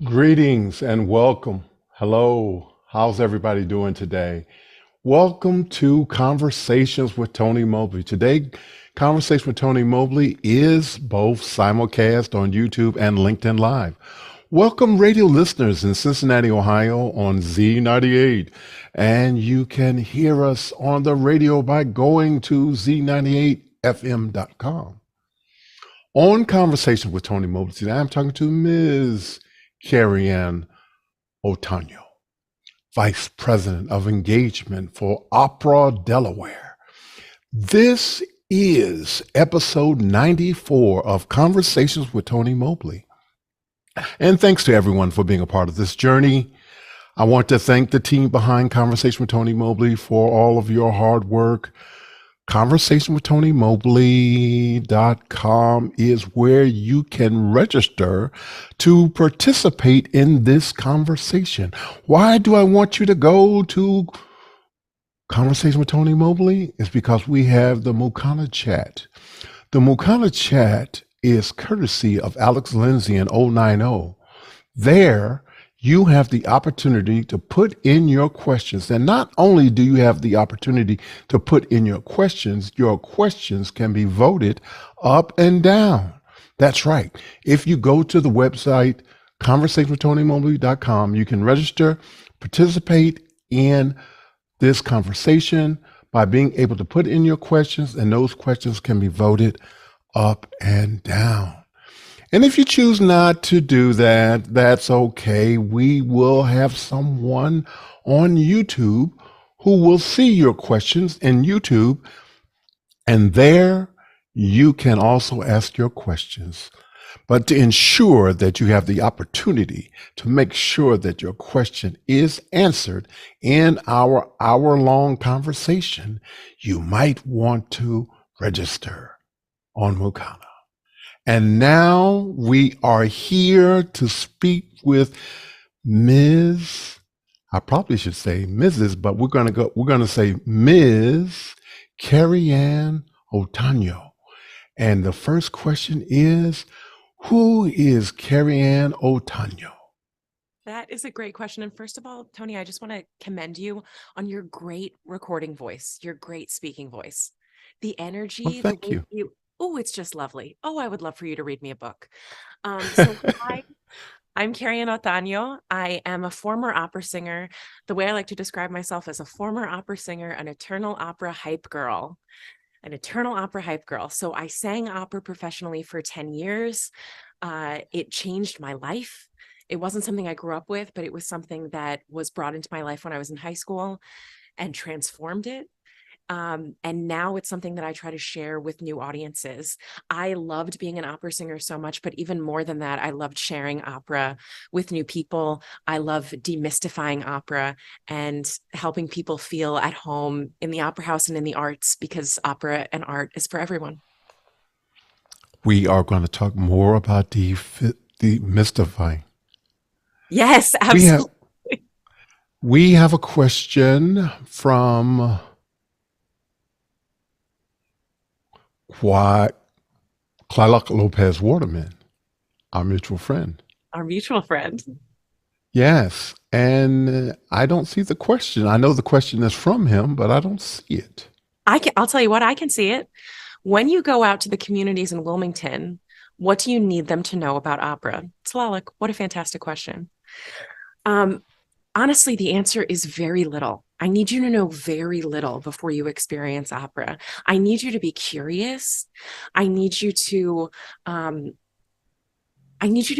Greetings and welcome. Hello. How's everybody doing today? Welcome to Conversations with Tony Mobley. Today, Conversation with Tony Mobley is both simulcast on YouTube and LinkedIn Live. Welcome, radio listeners in Cincinnati, Ohio on Z98. And you can hear us on the radio by going to z98fm.com. On Conversation with Tony Mobley today, I'm talking to Ms. Kerriann Otaño, Vice President of Engagement for OperaDelaware. This is episode 94 of Conversations with Tony Mobley. And thanks to everyone for being a part of this journey. I want to thank the team behind Conversation with Tony Mobley for all of your hard work. ConversationWithTonyMobley.com is where you can register to participate in this conversation. Why do I want you to go to Conversation with Tony Mobley? It's because we have the Mukana chat. The Mukana chat is courtesy of Alex Lindsay and 090. There, you have the opportunity to put in your questions. And not only do you have the opportunity to put in your questions can be voted up and down. That's right. If you go to the website, conversationwithTonyMobley.com, you can register, participate in this conversation by being able to put in your questions, and those questions can be voted up and down. And if you choose not to do that, that's okay. We will have someone on YouTube who will see your questions in YouTube, and there you can also ask your questions. But to ensure that you have the opportunity to make sure that your question is answered in our hour-long conversation, you might want to register on Mukana. And now we are here to speak with Ms. I probably should say Mrs., but we're going to say Ms. Kerriann Otaño. And the first question is, who is Kerriann Otaño? That is a great question. And first of all, Tony, I just want to commend you on your great recording voice, your great speaking voice. The energy, Well, thank you. Oh, it's just lovely. Oh, I would love for you to read me a book. I'm Kerriann Otaño. I am a former opera singer. The way I like to describe myself as a former opera singer, an eternal opera hype girl. So I sang opera professionally for 10 years. It changed my life. It wasn't something I grew up with, but it was something that was brought into my life when I was in high school and transformed it. And now it's something that I try to share with new audiences. I loved being an opera singer so much, but even more than that, I loved sharing opera with new people. I love demystifying opera and helping people feel at home in the opera house and in the arts, because opera and art is for everyone. We are going to talk more about demystifying. Yes, absolutely. We have a question from Clark Lopez Waterman, our mutual friend. Our mutual friend. Yes, and I don't see the question. I know the question is from him, but I don't see it. I'll tell you what, I can see it. When you go out to the communities in Wilmington, what do you need them to know about opera? Tlaloc, what a fantastic question. Honestly, the answer is very little. I need you to know very little before you experience opera. I need you to be curious. I need you to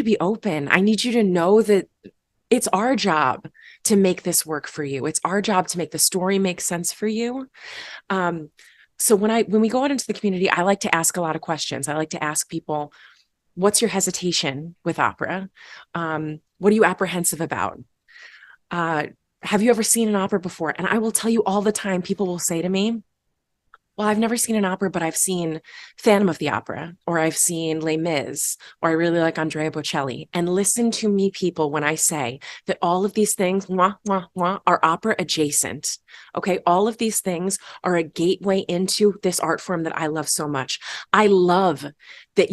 be open. I need you to know that it's our job to make this work for you. It's our job to make the story make sense for you. So when we go out into the community, I like to ask a lot of questions. I like to ask people, what's your hesitation with opera? What are you apprehensive about? Have you ever seen an opera before? And I will tell you all the time, people will say to me, well, I've never seen an opera, but I've seen Phantom of the Opera, or I've seen Les Mis, or I really like Andrea Bocelli. And listen to me, people, when I say that all of these things are opera adjacent. Okay, all of these things are a gateway into this art form that I love so much. I love that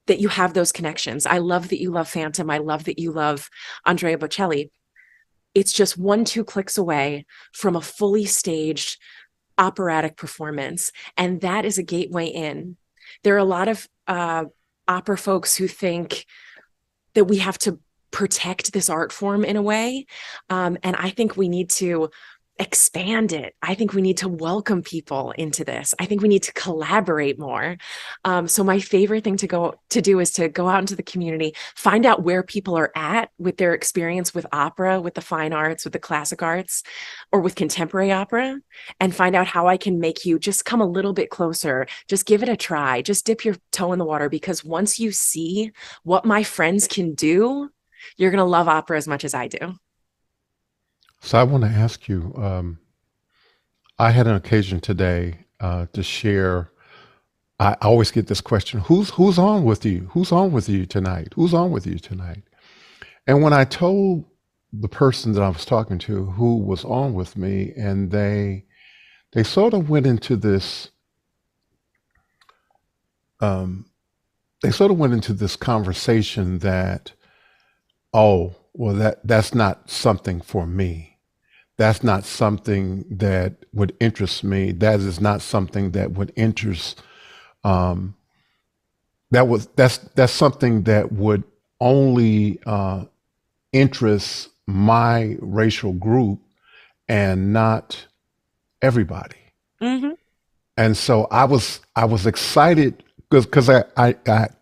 that you have those connections. I love that you love Phantom. I love that you love Andrea Bocelli. It's just 1-2 clicks away from a fully staged operatic performance. And that is a gateway in. There are a lot of opera folks who think that we have to protect this art form in a way. And I think we need to expand it. I think we need to welcome people into this. I think we need to collaborate more. So my favorite thing to do is to go out into the community, find out where people are at with their experience with opera, with the fine arts, with the classic arts, or with contemporary opera, and find out how I can make you just come a little bit closer. Just give it a try. Just dip your toe in the water, because once you see what my friends can do, you're going to love opera as much as I do. So I want to ask you, I had an occasion today to share. I always get this question: Who's on with you? Who's on with you tonight? Who's on with you tonight? And when I told the person that I was talking to who was on with me, and they sort of went into this, conversation that, oh, well, that's not something for me. That's not something that would interest me. That is not something that would interest. That's something that would only interest my racial group and not everybody. Mm-hmm. And so I was excited because I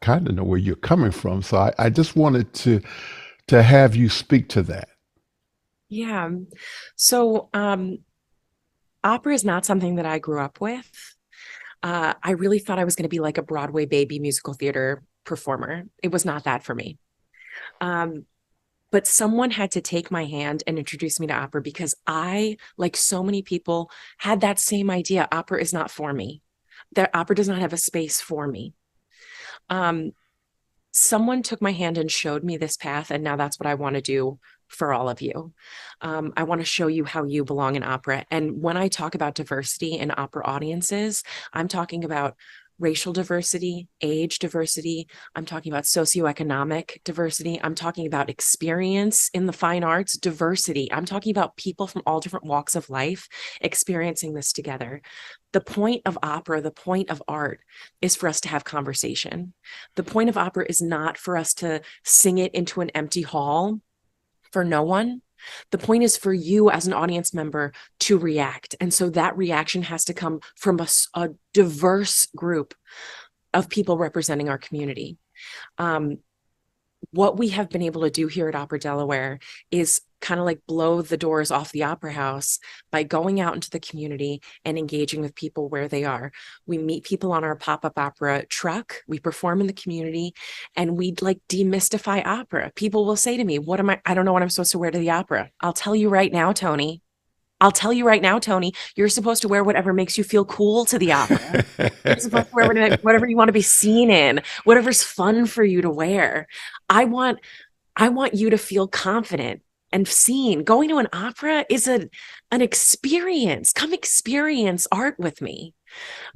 kind of know where you're coming from. So I just wanted to have you speak to that. Yeah. So opera is not something that I grew up with. I really thought I was going to be like a Broadway baby musical theater performer. It was not that for me. But someone had to take my hand and introduce me to opera, because I, like so many people, had that same idea. Opera is not for me. That opera does not have a space for me. Someone took my hand and showed me this path, and now that's what I want to do for all of you. I want to show you how you belong in opera. And when I talk about diversity in opera audiences, I'm talking about racial diversity, age diversity. I'm talking about socioeconomic diversity. I'm talking about experience in the fine arts diversity. I'm talking about people from all different walks of life experiencing this together. The point of opera, the point of art, is for us to have conversation. The point of opera is not for us to sing it into an empty hall for no one. The point is for you as an audience member to react. And so that reaction has to come from a diverse group of people representing our community. What we have been able to do here at Opera Delaware is kind of like blow the doors off the opera house by going out into the community and engaging with people where they are. We meet people on our pop-up opera truck, we perform in the community, and we like demystify opera. People will say to me, I don't know what I'm supposed to wear to the opera. I'll tell you right now, Tony. You're supposed to wear whatever makes you feel cool to the opera. You're supposed to wear whatever you want to be seen in, whatever's fun for you to wear. I want you to feel confident and seen. Going to an opera is an experience. Come experience art with me.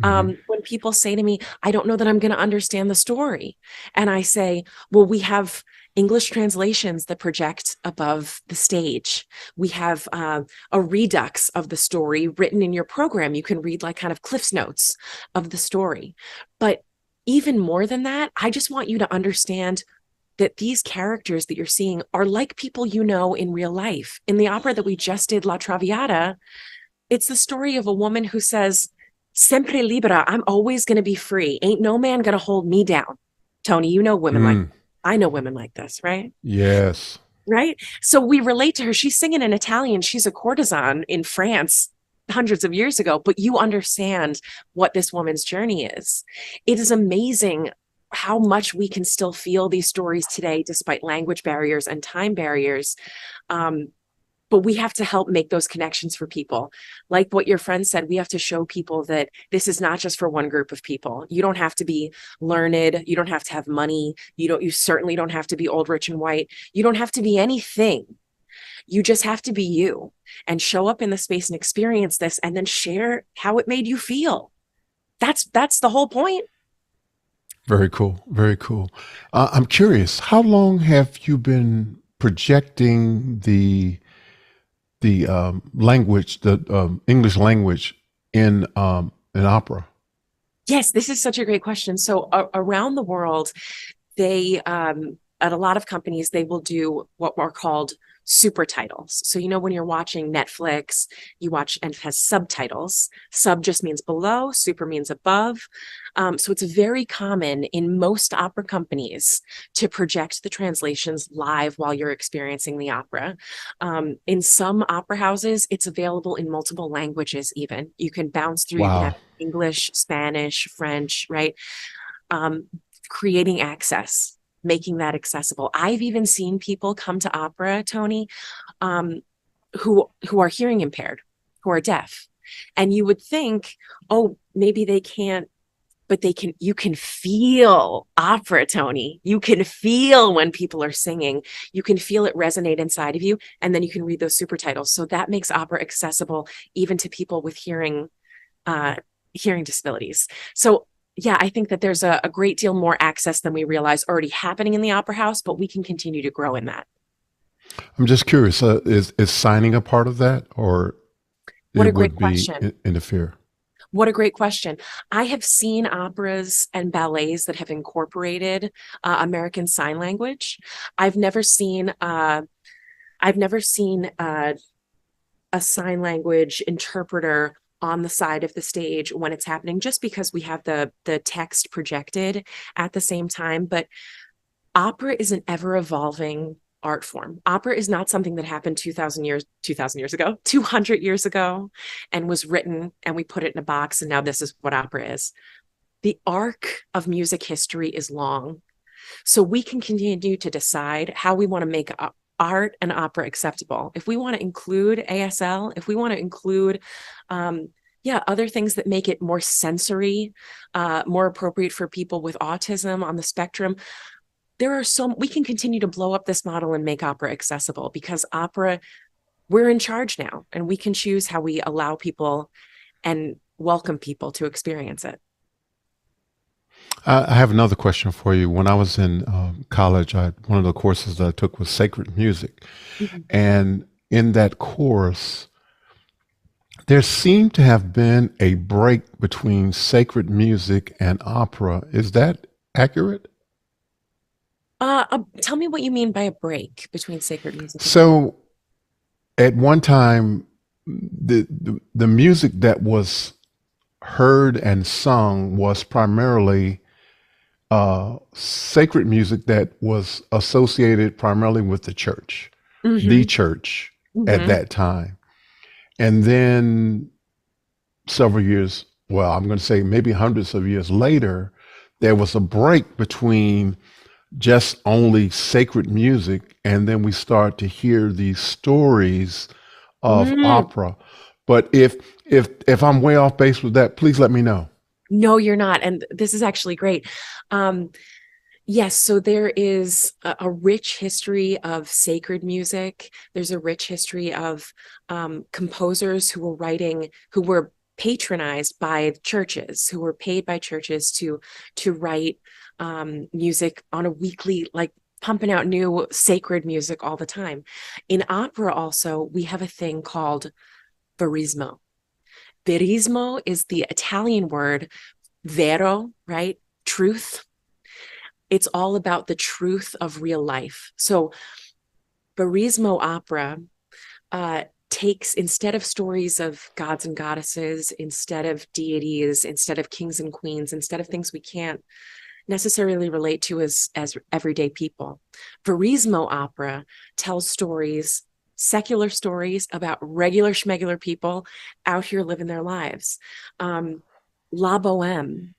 Mm-hmm. When people say to me, I don't know that I'm going to understand the story. And I say, well, we have English translations that project above the stage. We have a redux of the story written in your program. You can read like kind of Cliff's Notes of the story. But even more than that, I just want you to understand that these characters that you're seeing are like people you know in real life. In the opera that we just did, La Traviata, it's the story of a woman who says, Sempre libera, I'm always going to be free. Ain't no man going to hold me down. Tony, you know women like I know women like this, right? Yes. Right? So we relate to her. She's singing in Italian. She's a courtesan in France hundreds of years ago, but you understand what this woman's journey is. It is amazing how much we can still feel these stories today, despite language barriers and time barriers. But we have to help make those connections for people. Like what your friend said, we have to show people that this is not just for one group of people. You don't have to be learned. You don't have to have money. You certainly don't have to be old, rich, and white. You don't have to be anything. You just have to be you and show up in the space and experience this, and then share how it made you feel. That's the whole point. Very cool. Very cool. I'm curious, how long have you been projecting the language, the English language in opera? Yes, this is such a great question. So around the world, they at a lot of companies they will do what are called super titles. So when you're watching Netflix, you watch and it has subtitles. Sub just means below, super means above. So it's very common in most opera companies to project the translations live while you're experiencing the opera. In some opera houses, it's available in multiple languages even. You can bounce through, you can have Wow. English, Spanish, French, right? um, Creating access, making that accessible. I've even seen people come to opera, Tony, um, who are hearing impaired, who are deaf. And you would think, oh, maybe they can't, but they can. You can feel opera, Tony. You can feel when people are singing. You can feel it resonate inside of you, and then you can read those super titles. So that makes opera accessible even to people with uh, hearing disabilities. So yeah, I think that there's a great deal more access than we realize already happening in the opera house, but we can continue to grow in that. I'm just curious, is signing a part of that, or What it a great would be question. interfere? What a great question. I have seen operas and ballets that have incorporated American Sign Language. I've never seen I've never seen a sign language interpreter on the side of the stage when it's happening, just because we have the text projected at the same time. But opera is an ever evolving art form. Opera is not something that happened 2000 years ago, 200 years ago, and was written and we put it in a box and now this is what opera is. The arc of music history is long. So we can continue to decide how we want to make art and opera acceptable. If we want to include ASL, if we want to include other things that make it more sensory, more appropriate for people with autism on the spectrum, we can continue to blow up this model and make opera accessible, because opera, we're in charge now and we can choose how we allow people and welcome people to experience it. I have another question for you. When I was in college, one of the courses that I took was sacred music. Mhm. And in that course, there seemed to have been a break between sacred music and opera. Is that accurate? Tell me what you mean by a break between sacred music and opera. So at one time, the music that was heard and sung was primarily sacred music that was associated primarily with the Mm-hmm. church at Mm-hmm. that time. And then several years, well, I'm going to say maybe hundreds of years later, there was a break between just only sacred music, and then we start to hear these stories of Mm. opera. But if I'm way off base with that, please let me know. No, you're not. And this is actually great. Um, Yes, so there is a rich history of sacred music. There's a rich history of composers who were patronized by churches, who were paid by churches to write music on a weekly, like pumping out new sacred music all the time. In opera, also, we have a thing called verismo. Verismo is the Italian word vero, right? Truth. It's all about the truth of real life. So Barismo opera takes, instead of stories of gods and goddesses, instead of deities, instead of kings and queens, instead of things we can't necessarily relate to as everyday people, Verismo opera tells stories, secular stories about regular schmegular people out here living their lives. La Boheme,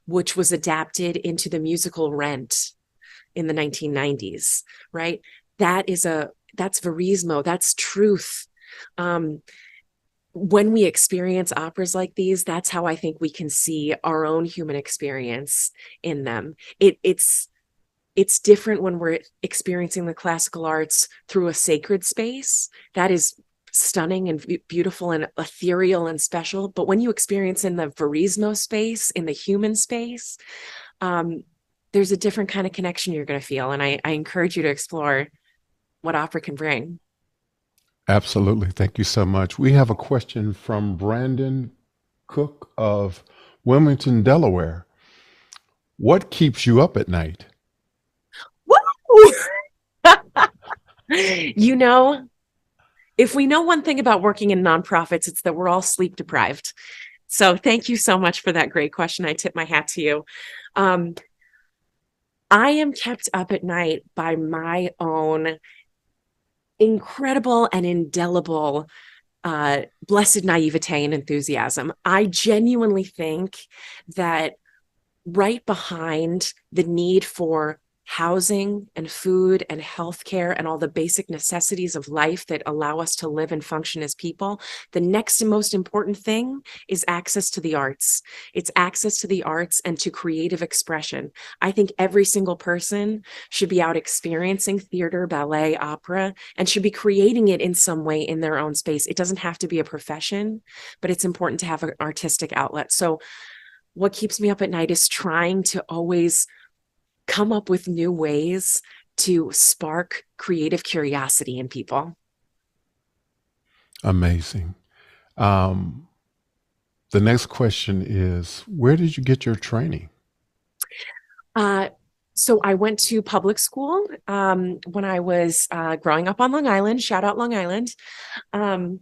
which was adapted into the musical Rent in the 1990s, right? That's verismo, that's truth. Um, when we experience operas like these, that's how I think we can see our own human experience in them. It's different when we're experiencing the classical arts through a sacred space. That is stunning and beautiful and ethereal and special. But when you experience in the verismo space, in the human space, um, there's a different kind of connection you're going to feel. And I encourage you to explore what opera can bring. Absolutely. Thank you so much. We have a question from Brandon Cook of Wilmington, Delaware. What keeps you up at night? Woo! You know, if we know one thing about working in nonprofits, it's that we're all sleep deprived. So thank you so much for that great question. I tip my hat to you. Um, I am kept up at night by my own incredible and indelible blessed naivete and enthusiasm. I genuinely think that right behind the need for housing and food and healthcare and all the basic necessities of life that allow us to live and function as people, the next and most important thing is access to the arts. It's access to the arts and to creative expression. I think every single person should be out experiencing theater, ballet, opera, and should be creating it in some way in their own space. It doesn't have to be a profession, but it's important to have an artistic outlet. So what keeps me up at night is trying to always come up with new ways to spark creative curiosity in people. Amazing. Um, the next question is, where did you get your training? Uh, so I went to public school when I was growing up on Long Island. Shout out Long Island. Um,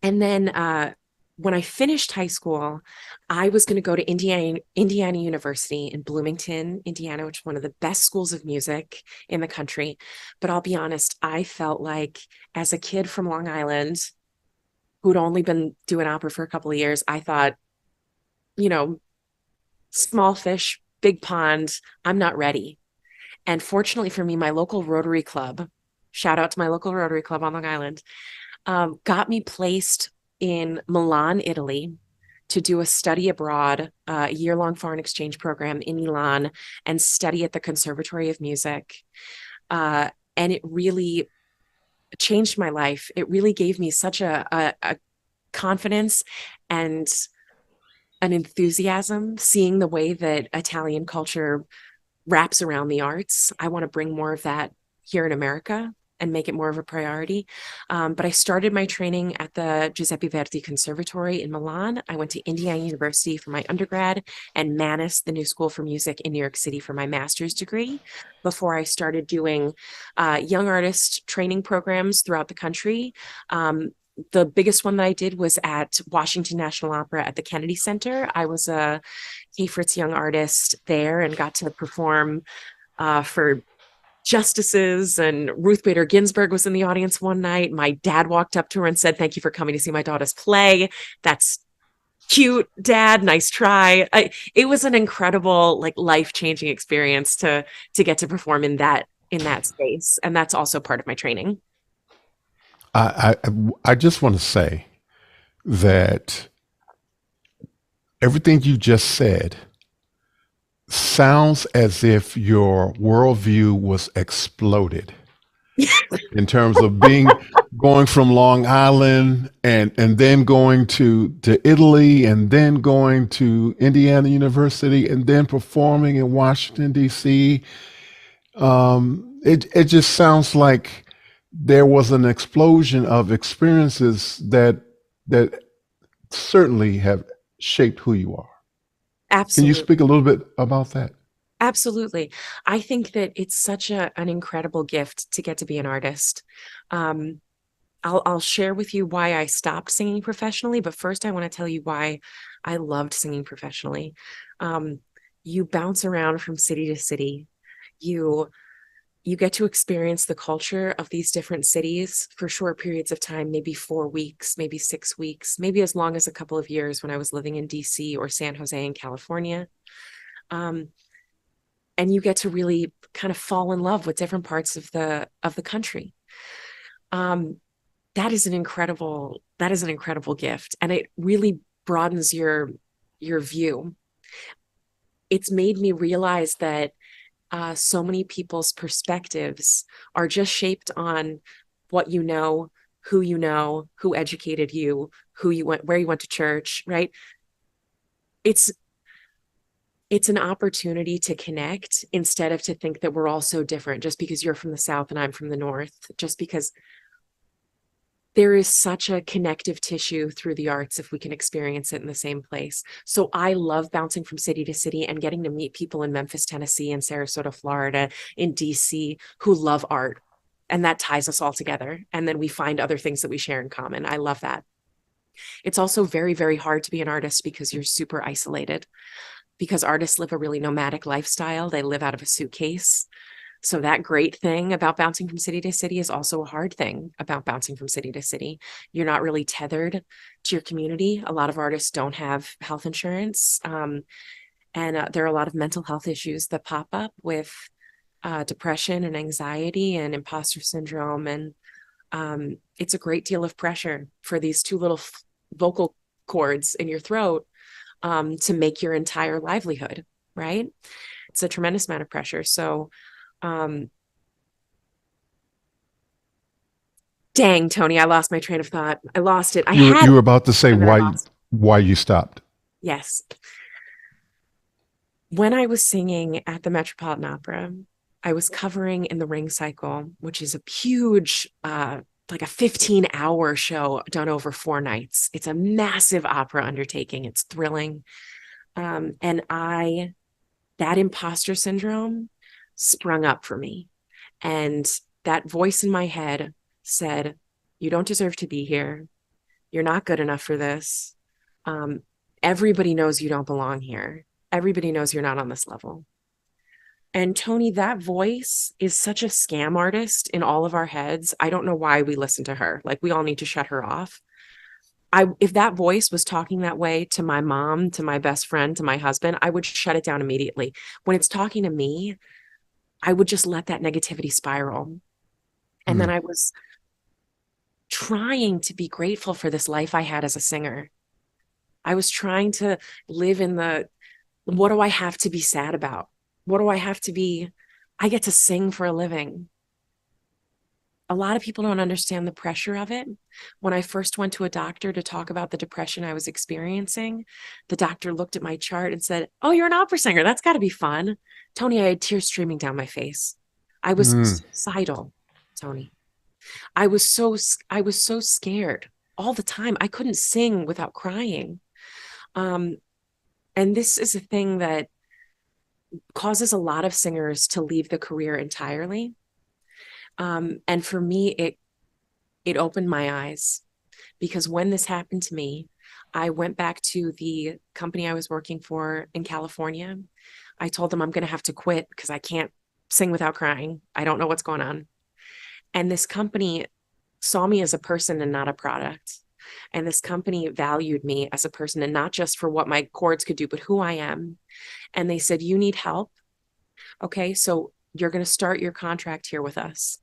and then when I finished high school, I was going to go to Indiana University in Bloomington, Indiana, which is one of the best schools of music in the country. But I'll be honest, I felt like as a kid from Long Island who'd only been doing opera for a couple of years, I thought, you know, small fish, big pond, I'm not ready. And fortunately for me, my local Rotary Club, shout out to my local Rotary Club on Long Island, got me placed in Milan, Italy, to do a study abroad, a year-long foreign exchange program in Milan and study at the Conservatory of Music. And it really changed my life. It really gave me such a confidence and an enthusiasm seeing the way that Italian culture wraps around the arts. I want to bring more of that here in America and make it more of a priority. But I started my training at the Giuseppe Verdi Conservatory in Milan. I went to Indiana University for my undergrad and Mannes, the New School for Music in New York City for my master's degree before I started doing young artist training programs throughout the country. The biggest one that I did was at Washington National Opera at the Kennedy Center. I was a K. Fritz Young artist there and got to perform for justices, and Ruth Bader Ginsburg was in the audience one night. My dad walked up to her and said, "Thank you for coming to see my daughter's play. That's cute, Dad. Nice try." It was an incredible, like, life-changing experience to get to perform in that space. And that's also part of my training. I just want to say that everything you just said sounds as if your worldview was exploded in terms of going from Long Island and then going to Italy and then going to Indiana University and then performing in Washington D.C. It just sounds like there was an explosion of experiences that certainly have shaped who you are. Can you Absolutely. speak a little bit about that? Absolutely. I think that it's such an incredible gift to get to be an artist. I'll share with you why I stopped singing professionally, but first I want to tell you why I loved singing professionally. You bounce around from city to city. You get to experience the culture of these different cities for short periods of time, maybe 4 weeks, maybe 6 weeks, maybe as long as a couple of years when I was living in DC or San Jose in California. And you get to really kind of fall in love with different parts of the country. That is an incredible gift, and it really broadens your view. It's made me realize that so many people's perspectives are just shaped on what you know, who educated you, who you went, where you went to church, right? It's it's an opportunity to connect instead of to think that we're all so different just because you're from the South and I'm from the North, just because there is such a connective tissue through the arts if we can experience it in the same place. So I love bouncing from city to city and getting to meet people in Memphis, Tennessee, and Sarasota, Florida, in DC who love art. And that ties us all together. And then we find other things that we share in common. I love that. It's also very, very hard to be an artist because you're super isolated, because artists live a really nomadic lifestyle. They live out of a suitcase. So that great thing about bouncing from city to city is also a hard thing about bouncing from city to city. You're not really tethered to your community. A lot of artists don't have health insurance. And there are a lot of mental health issues that pop up with depression and anxiety and imposter syndrome. And it's a great deal of pressure for these two little vocal cords in your throat to make your entire livelihood, right? It's a tremendous amount of pressure. So dang, Tony, I lost my train of thought. I lost it. You were about to say and then I lost it. why you stopped. Yes. When I was singing at the Metropolitan Opera, I was covering in the Ring Cycle, which is a huge, like a 15-hour show done over 4 nights. It's a massive opera undertaking. It's thrilling. And that imposter syndrome sprung up for me. And that voice in my head said, you don't deserve to be here. You're not good enough for this. Everybody knows you don't belong here. Everybody knows you're not on this level. And Tony, that voice is such a scam artist in all of our heads. I don't know why we listen to her. Like, we all need to shut her off. If that voice was talking that way to my mom, to my best friend, to my husband, I would shut it down immediately. When it's talking to me, I would just let that negativity spiral. And then I was trying to be grateful for this life I had as a singer. I was trying to live in what do I have to be sad about? What do I have to be? I get to sing for a living. A lot of people don't understand the pressure of it. When I first went to a doctor to talk about the depression I was experiencing, the doctor looked at my chart and said, "Oh, you're an opera singer. That's got to be fun." Tony, I had tears streaming down my face. I was suicidal, Tony. I was so scared all the time. I couldn't sing without crying. And this is a thing that causes a lot of singers to leave the career entirely. And for me, it opened my eyes, because when this happened to me, I went back to the company I was working for in California. I told them I'm going to have to quit because I can't sing without crying. I don't know what's going on. And this company saw me as a person and not a product. And this company valued me as a person, and not just for what my chords could do, but who I am. And they said, you need help. Okay, so you're going to start your contract here with us.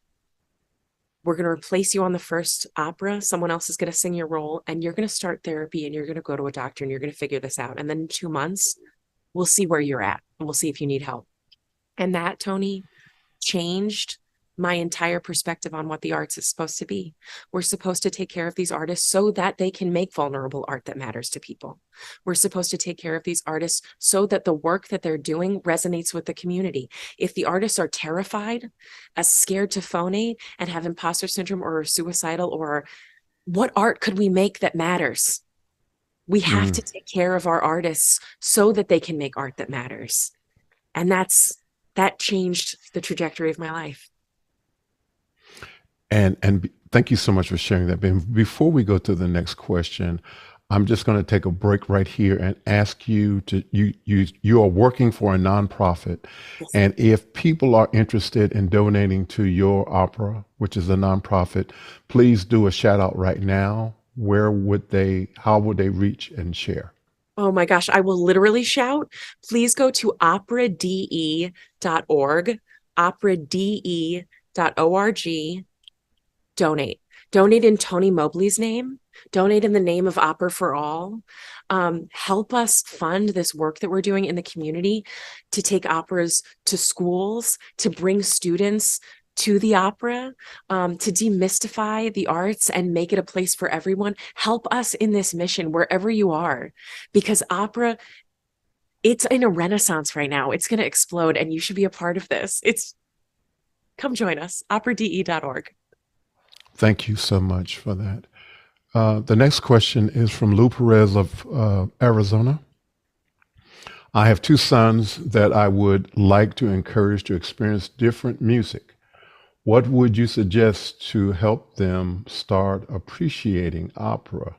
We're going to replace you on the first opera. Someone else is going to sing your role, and you're going to start therapy, and you're going to go to a doctor, and you're going to figure this out. And then in 2 months, we'll see where you're at, and we'll see if you need help. And that, Tony, changed my entire perspective on what the arts is supposed to be. We're supposed to take care of these artists so that they can make vulnerable art that matters to people. We're supposed to take care of these artists so that the work that they're doing resonates with the community. If the artists are terrified, as scared to phonate, and have imposter syndrome or are suicidal, or what art could we make that matters? We have to take care of our artists so that they can make art that matters. And that changed the trajectory of my life. And thank you so much for sharing that, Ben. Before we go to the next question, I'm just going to take a break right here and ask you you are working for a nonprofit. Yes. And if people are interested in donating to your opera, which is a nonprofit, please do a shout out right now. How would they reach and share? Oh my gosh, I will literally shout. Please go to operade.org, operade.org. Donate in Tony Mobley's name, donate in the name of Opera for All. Help us fund this work that we're doing in the community to take operas to schools, to bring students to the opera, to demystify the arts and make it a place for everyone. Help us in this mission wherever you are, because opera it's in a renaissance right now. It's going to explode, and you should be a part of this. Come join us, operade.org. Thank you so much for that. The next question is from Lou Perez of Arizona. I have two sons that I would like to encourage to experience different music. What would you suggest to help them start appreciating opera?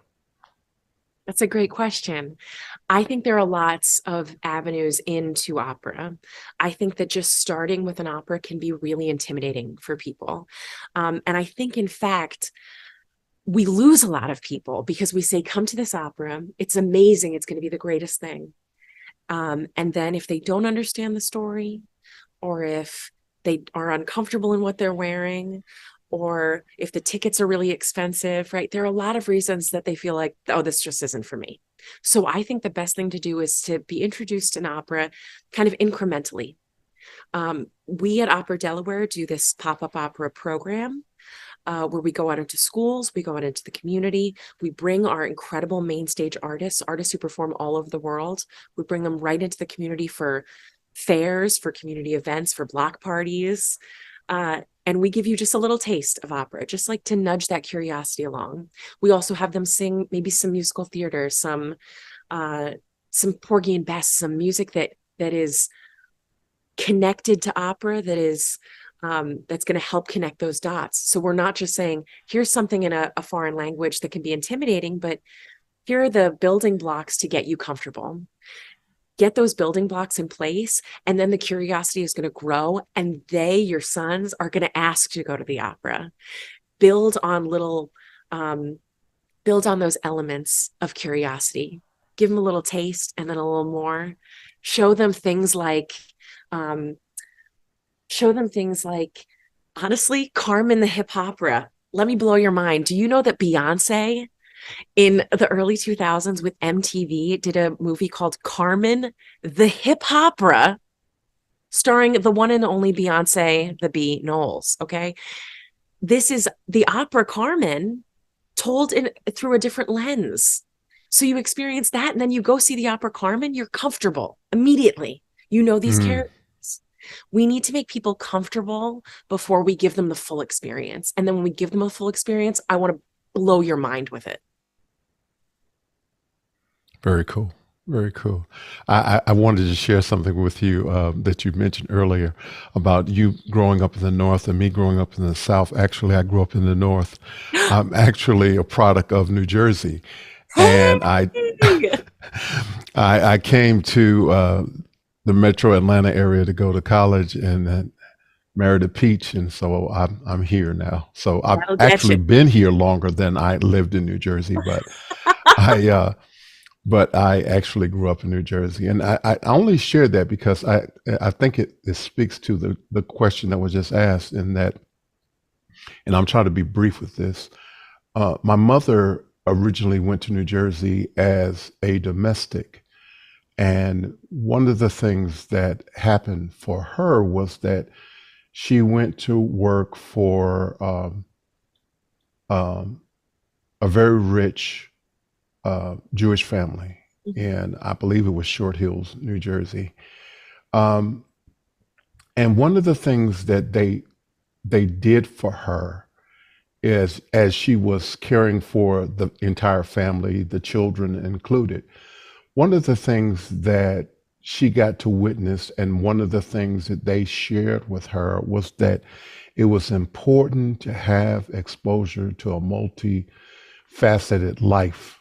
That's a great question. I think there are lots of avenues into opera. I think that just starting with an opera can be really intimidating for people. And I think, in fact, we lose a lot of people because we say, come to this opera. It's amazing. It's going to be the greatest thing. And then if they don't understand the story, or if they are uncomfortable in what they're wearing, or if the tickets are really expensive, right? There are a lot of reasons that they feel like, oh, this just isn't for me. So I think the best thing to do is to be introduced in opera kind of incrementally. We at OperaDelaware do this pop-up opera program where we go out into schools, we go out into the community, we bring our incredible main stage artists who perform all over the world. We bring them right into the community for fairs, for community events, for block parties. And we give you just a little taste of opera, just like to nudge that curiosity along. We also have them sing maybe some musical theater, some Porgy and Bess, some music that is connected to opera, that is that's going to help connect those dots. So we're not just saying, here's something in a foreign language that can be intimidating, but here are the building blocks to get you comfortable. Get those building blocks in place, and then the curiosity is going to grow, and your sons, are going to ask to go to the opera. Build on those elements of curiosity. Give them a little taste and then a little more. Show them things like, honestly, Carmen the hip opera. Let me blow your mind. Do you know that Beyonce in the early 2000s with MTV did a movie called Carmen the hip opera, starring the one and only Beyonce, the B. Knowles? Okay. This is the opera Carmen told through a different lens. So you experience that, and then you go see the opera Carmen, you're comfortable immediately. You know these characters. We need to make people comfortable before we give them the full experience. And then when we give them a full experience, I want to blow your mind with it. Very cool. Very cool. I wanted to share something with you that you mentioned earlier about you growing up in the North and me growing up in the South. Actually, I grew up in the North. I'm actually a product of New Jersey. And I came to the metro Atlanta area to go to college, and then married a peach. And so I'm here now. So I've actually been here longer than I lived in New Jersey, but I actually grew up in New Jersey. And I only shared that because I think it speaks to the question that was just asked, in that, and I'm trying to be brief with this. My mother originally went to New Jersey as a domestic. And one of the things that happened for her was that she went to work for a very rich Jewish family, and I believe it was Short Hills, New Jersey. And one of the things that they did for her is, as she was caring for the entire family, the children included, one of the things that she got to witness, and one of the things that they shared with her, was that it was important to have exposure to a multifaceted life,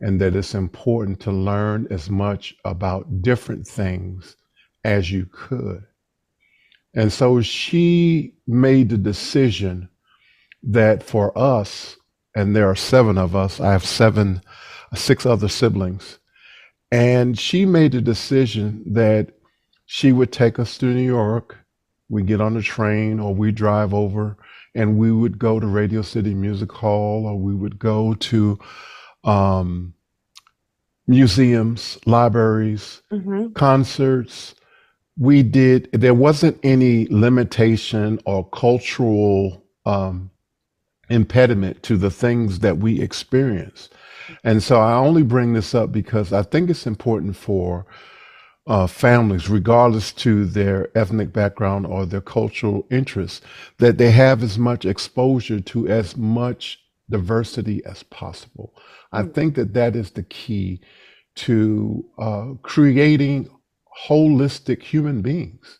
and that it's important to learn as much about different things as you could. And so she made the decision that for us, and there are 7 of us, I have 6 other siblings, and she made the decision that she would take us to New York. We get on the train, or we drive over, and we would go to Radio City Music Hall, or we would go to museums, libraries, concerts. There wasn't any limitation or cultural impediment to the things that we experienced. And so I only bring this up because I think it's important for families, regardless to their ethnic background or their cultural interests, that they have as much exposure to as much diversity as possible. I Mm. think that that is the key to creating holistic human beings.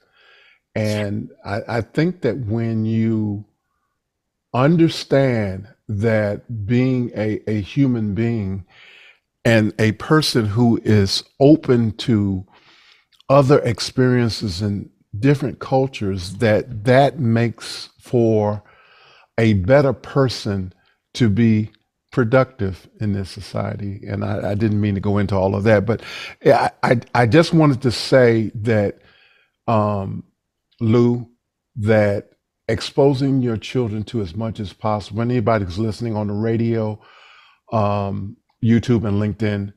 And I think that when you understand that being a human being and a person who is open to other experiences in different cultures, that that makes for a better person to be productive in this society. And I didn't mean to go into all of that, but I just wanted to say that, um, Lou, that exposing your children to as much as possible, when anybody's listening on the radio, YouTube and LinkedIn,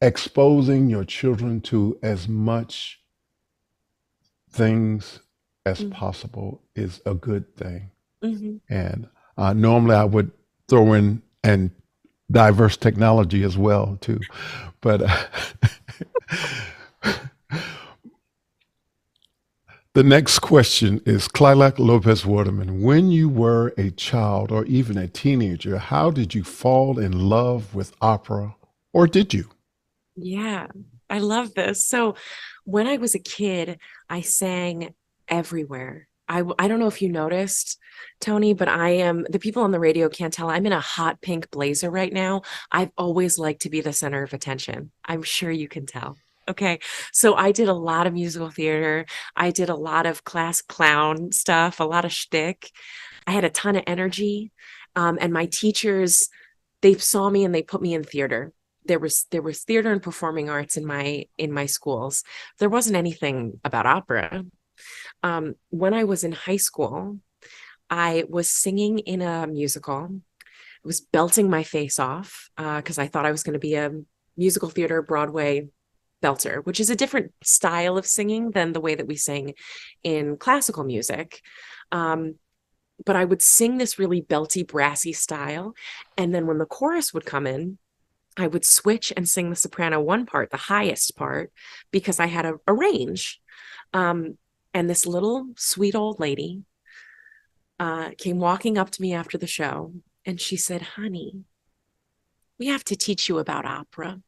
exposing your children to as much things as Mm. possible is a good thing. Mhm. And normally I would throw in and diverse technology as well too, but the next question is Clalac Lopez Waterman. When you were a child or even a teenager, how did you fall in love with opera, or did you? Yeah, I love this. So when I was a kid, I sang everywhere. I don't know if you noticed, Tony, but I am, the people on the radio can't tell. I'm in a hot pink blazer right now. I've always liked to be the center of attention. I'm sure you can tell. Okay. So I did a lot of musical theater. I did a lot of class clown stuff, a lot of shtick. I had a ton of energy. And my teachers, they saw me and they put me in theater. There was theater and performing arts in my schools. There wasn't anything about opera. When I was in high school, I was singing in a musical. I was belting my face off because I thought I was going to be a musical theater Broadway belter, which is a different style of singing than the way that we sing in classical music. Um, but I would sing this really belty, brassy style. And then when the chorus would come in, I would switch and sing the soprano one part, the highest part, because I had a range. Um, and this little sweet old lady came walking up to me after the show and she said, "Honey, we have to teach you about opera."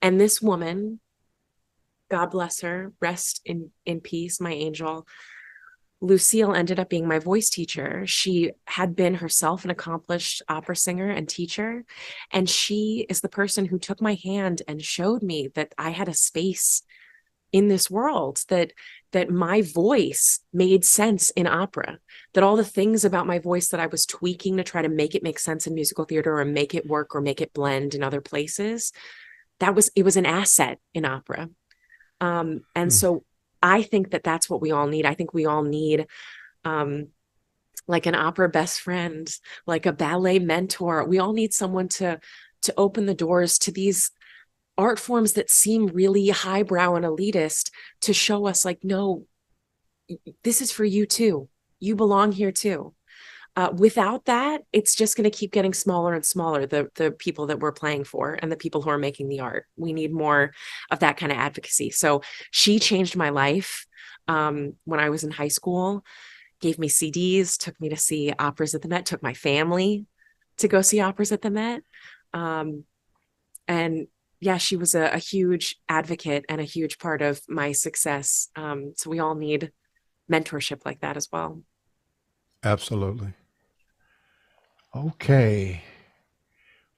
And this woman, God bless her, rest in peace, my angel, Lucille, ended up being my voice teacher. She had been herself an accomplished opera singer and teacher. And she is the person who took my hand and showed me that I had a space in this world, that my voice made sense in opera, that all the things about my voice that I was tweaking to try to make it make sense in musical theater or make it work or make it blend in other places, it was an asset in opera. And Hmm. so I think that that's what we all need. I think we all need um, like an opera best friend, like a ballet mentor. We all need someone to open the doors to these art forms that seem really highbrow and elitist, to show us like, no, this is for you too. You belong here too. Without that, it's just going to keep getting smaller and smaller, the people that we're playing for and the people who are making the art. We need more of that kind of advocacy. So she changed my life when I was in high school, gave me CDs, took me to see operas at the Met, took my family to go see operas at the Met. Um, and yeah, she was a huge advocate and a huge part of my success. So we all need mentorship like that as well. Absolutely. Okay.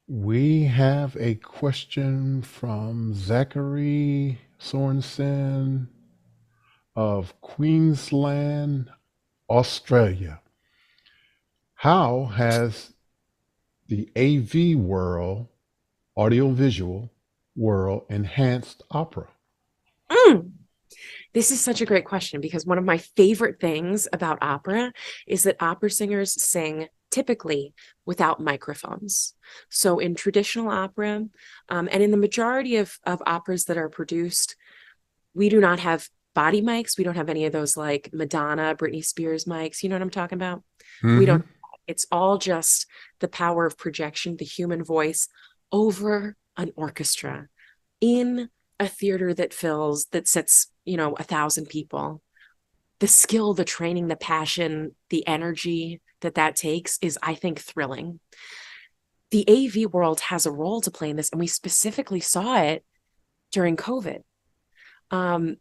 We have a question from Zachary Sorensen of Queensland, Australia. How has the AV world, audiovisual world, enhanced opera? Mm. This is such a great question because one of my favorite things about opera is that opera singers sing typically without microphones. So in traditional opera, and in the majority of operas that are produced, we do not have body mics. We don't have any of those like Madonna, Britney Spears mics. You know what I'm talking about? We Hmm. don't. It's all just the power of projection, the human voice over an orchestra in a theater that sits, 1,000 people. The skill, the training, the passion, the energy that takes is, I think, thrilling. The AV world has a role to play in this, and we specifically saw it during COVID. Um,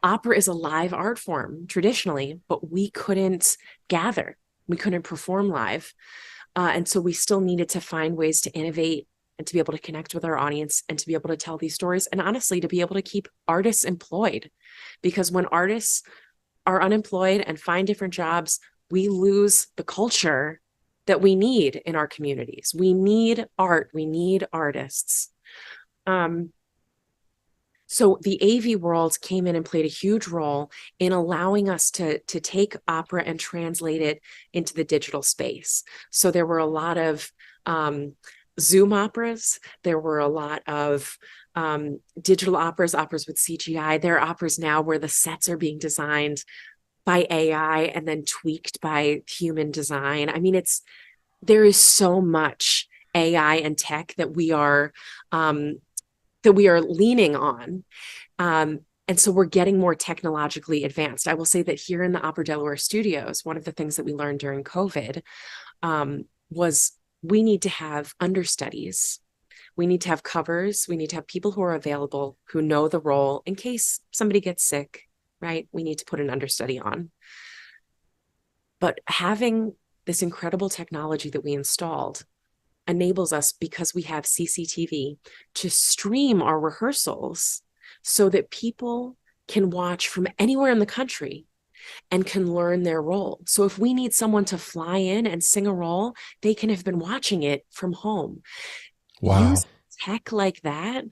Opera is a live art form traditionally, but we couldn't gather, we couldn't perform live. And so we still needed to find ways to innovate and to be able to connect with our audience and to be able to tell these stories, and honestly, to be able to keep artists employed. Because when artists are unemployed and find different jobs, we lose the culture that we need in our communities. We need art, we need artists. So the AV world came in and played a huge role in allowing us to take opera and translate it into the digital space. So there were a lot of Zoom operas. There were a lot of digital operas with CGI. There are operas now where the sets are being designed by AI and then tweaked by human design. I mean, there is so much AI and tech that we are leaning on. And so we're getting more technologically advanced. I will say that here in the OperaDelaware studios, one of the things that we learned during COVID was we need to have understudies. We need to have covers. We need to have people who are available, who know the role in case somebody gets sick, right? We need to put an understudy on. But having this incredible technology that we installed enables us, because we have CCTV, to stream our rehearsals so that people can watch from anywhere in the country and can learn their role. So if we need someone to fly in and sing a role, they can have been watching it from home. Wow. Use tech like that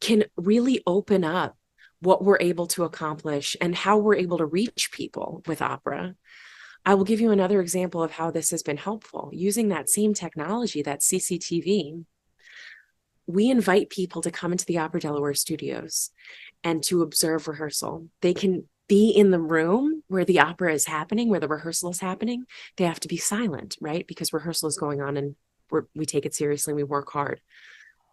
can really open up what we're able to accomplish and how we're able to reach people with opera. I will give you another example of how this has been helpful. Using that same technology, that CCTV, we invite people to come into the OperaDelaware studios and to observe rehearsal. They can be in the room where the opera is happening, where the rehearsal is happening. They have to be silent, right? Because rehearsal is going on and we take it seriously, we work hard.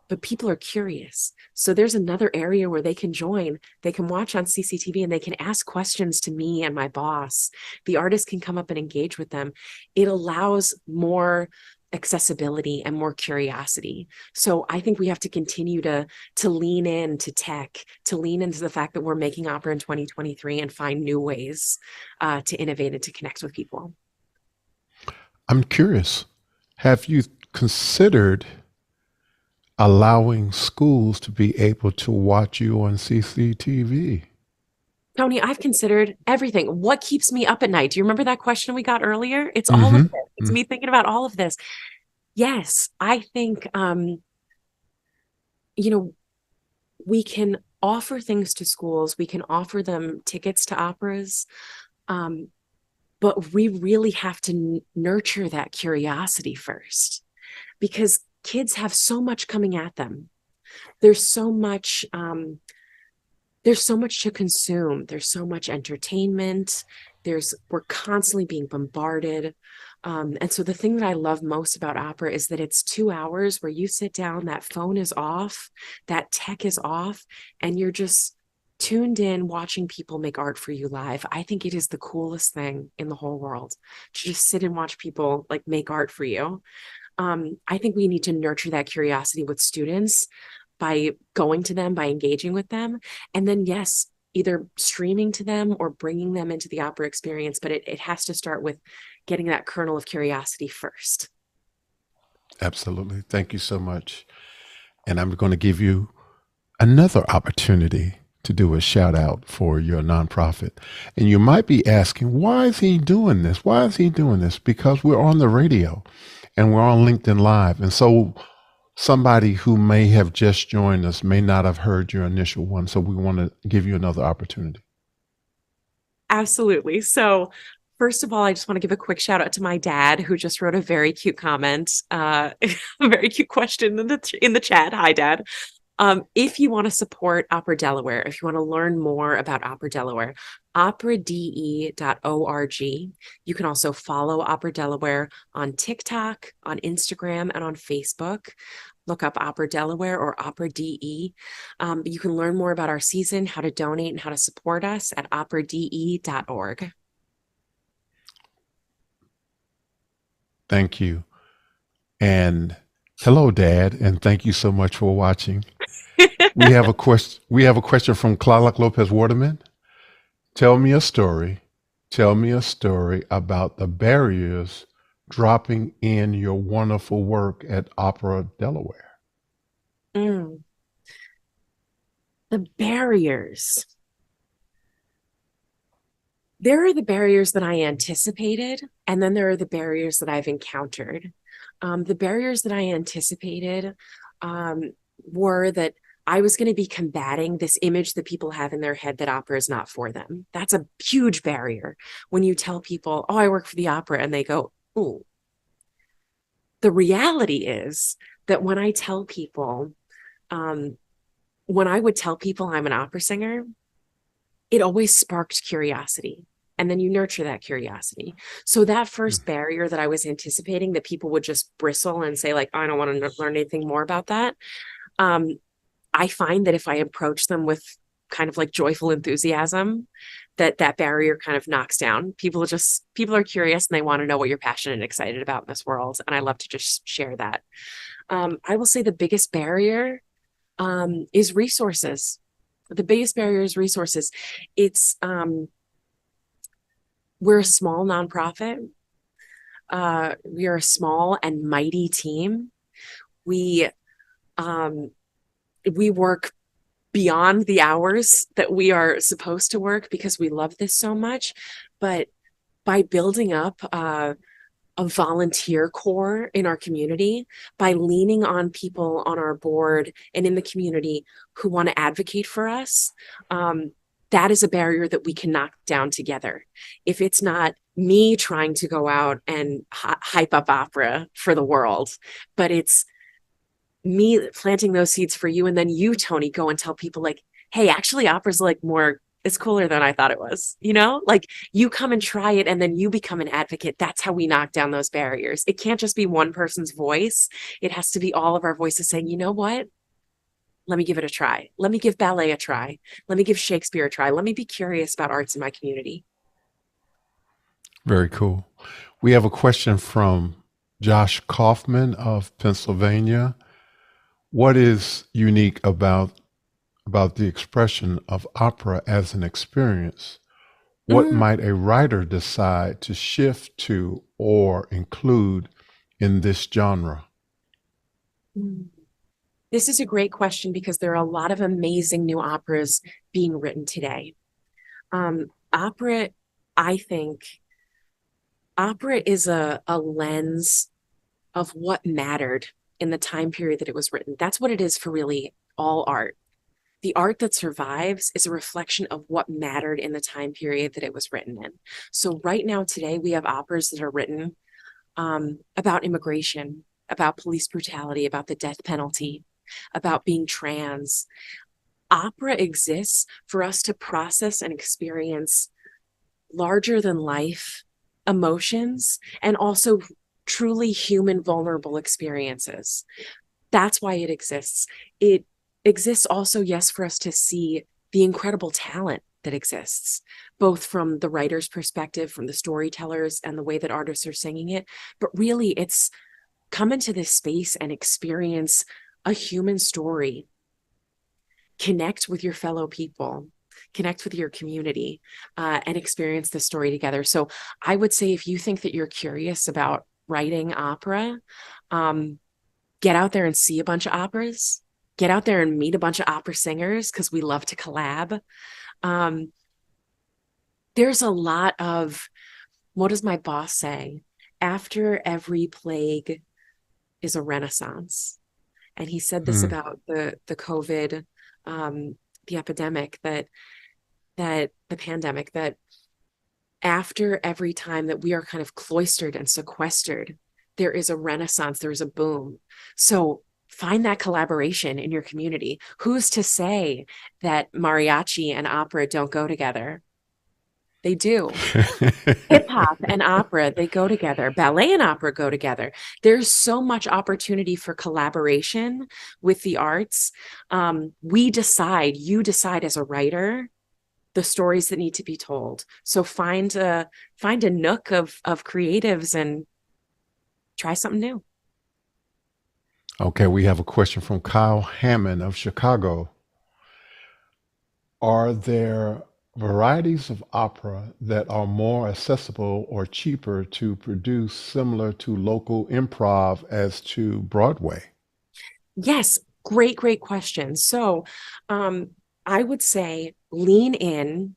But people are curious. So there's another area where they can join. They can watch on CCTV and they can ask questions to me and my boss. The artist can come up and engage with them. It allows more accessibility and more curiosity. So I think we have to continue to lean into tech, to lean into the fact that we're making opera in 2023 and find new ways to innovate and to connect with people. I'm curious, have you considered allowing schools to be able to watch you on CCTV? Tony, I've considered everything. What keeps me up at night? Do you remember that question we got earlier? It's all of this. It's me thinking about all of this. Yes, I think, we can offer things to schools. We can offer them tickets to operas. But we really have to nurture that curiosity first, because kids have so much coming at them. There's so much to consume. There's so much entertainment. We're constantly being bombarded. And so the thing that I love most about opera is that it's 2 hours where you sit down, that phone is off, that tech is off, and you're just tuned in watching people make art for you live. I think it is the coolest thing in the whole world to just sit and watch people like make art for you. I think we need to nurture that curiosity with students by going to them, by engaging with them. And then, yes, either streaming to them or bringing them into the opera experience. But it has to start with getting that kernel of curiosity first. Absolutely. Thank you so much. And I'm going to give you another opportunity to do a shout out for your nonprofit. And you might be asking, why is he doing this? Why is he doing this? Because we're on the radio and we're on LinkedIn Live. And so somebody who may have just joined us may not have heard your initial one. So we want to give you another opportunity. Absolutely. So first of all, I just want to give a quick shout out to my dad, who just wrote a very cute comment, a very cute question in the chat. Hi, Dad. If you want to support OperaDelaware, if you want to learn more about OperaDelaware, operade.org. You can also follow OperaDelaware on TikTok, on Instagram, and on Facebook. Look up Opera Delaware or Opera DE. You can learn more about our season, how to donate, and how to support us at operade.org. Thank you. And hello, Dad, and thank you so much for watching. We have a question. We have a question from Clark Lopez Waterman. Tell me a story. Tell me a story about the barriers dropping in your wonderful work at Opera Delaware. Mm. The barriers. There are the barriers that I anticipated, and then there are the barriers that I've encountered. The barriers that I anticipated were that I was going to be combating this image that people have in their head that opera is not for them. That's a huge barrier when you tell people, oh, I work for the opera, and they go, ooh. The reality is that when I tell people, when I would tell people I'm an opera singer, it always sparked curiosity. And then you nurture that curiosity. So that first barrier that I was anticipating that people would just bristle and say, like, oh, I don't want to learn anything more about that. I find that if I approach them with kind of like joyful enthusiasm, that barrier kind of knocks down. People are curious and they want to know what you're passionate and excited about in this world. And I love to just share that. I will say the biggest barrier is resources. The biggest barrier is resources. It's we're a small nonprofit. We are a small and mighty team. We work beyond the hours that we are supposed to work because we love this so much. But by building up a volunteer core in our community, by leaning on people on our board and in the community who want to advocate for us, that is a barrier that we can knock down together. If it's not me trying to go out and hype up opera for the world, but it's me planting those seeds for you, and then you, Tony, go and tell people like, hey, actually opera's like more, it's cooler than I thought it was, like you come and try it and then you become an advocate. That's how we knock down those barriers. It can't just be one person's voice. It has to be all of our voices saying, you know what? Let me give it a try. Let me give ballet a try. Let me give Shakespeare a try. Let me be curious about arts in my community. Very cool. We have a question from Josh Kaufman of Pennsylvania. What is unique about the expression of opera as an experience? What might a writer decide to shift to or include in this genre? This is a great question because there are a lot of amazing new operas being written today. Opera, I think, opera is a lens of what mattered in the time period that it was written. That's what it is for really all art. The art that survives is a reflection of what mattered in the time period that it was written in. So right now, today, we have operas that are written about immigration, about police brutality, about the death penalty, about being trans. Opera exists for us to process and experience larger than life emotions and also truly human vulnerable experiences. That's why it exists. It exists also, yes, for us to see the incredible talent that exists, both from the writer's perspective, from the storytellers, and the way that artists are singing it. But really, it's come into this space and experience a human story. Connect with your fellow people, connect with your community, and experience the story together. So I would say if you think that you're curious about writing opera, get out there and see a bunch of operas. Get out there and meet a bunch of opera singers because we love to collab. There's a lot of, what does my boss say? After every plague is a renaissance. And he said this about the COVID, the epidemic, that the pandemic, that after every time that we are kind of cloistered and sequestered, there is a renaissance, there's a boom. So find that collaboration in your community. Who's to say that mariachi and opera don't go together? They do. Hip hop and opera, they go together. Ballet and opera go together. There's so much opportunity for collaboration with the arts. You decide as a writer the stories that need to be told. So find a nook of creatives and try something new. Okay, we have a question from Kyle Hammond of Chicago. Are there varieties of opera that are more accessible or cheaper to produce, similar to local improv as to Broadway? Yes, great question. So, I would say lean in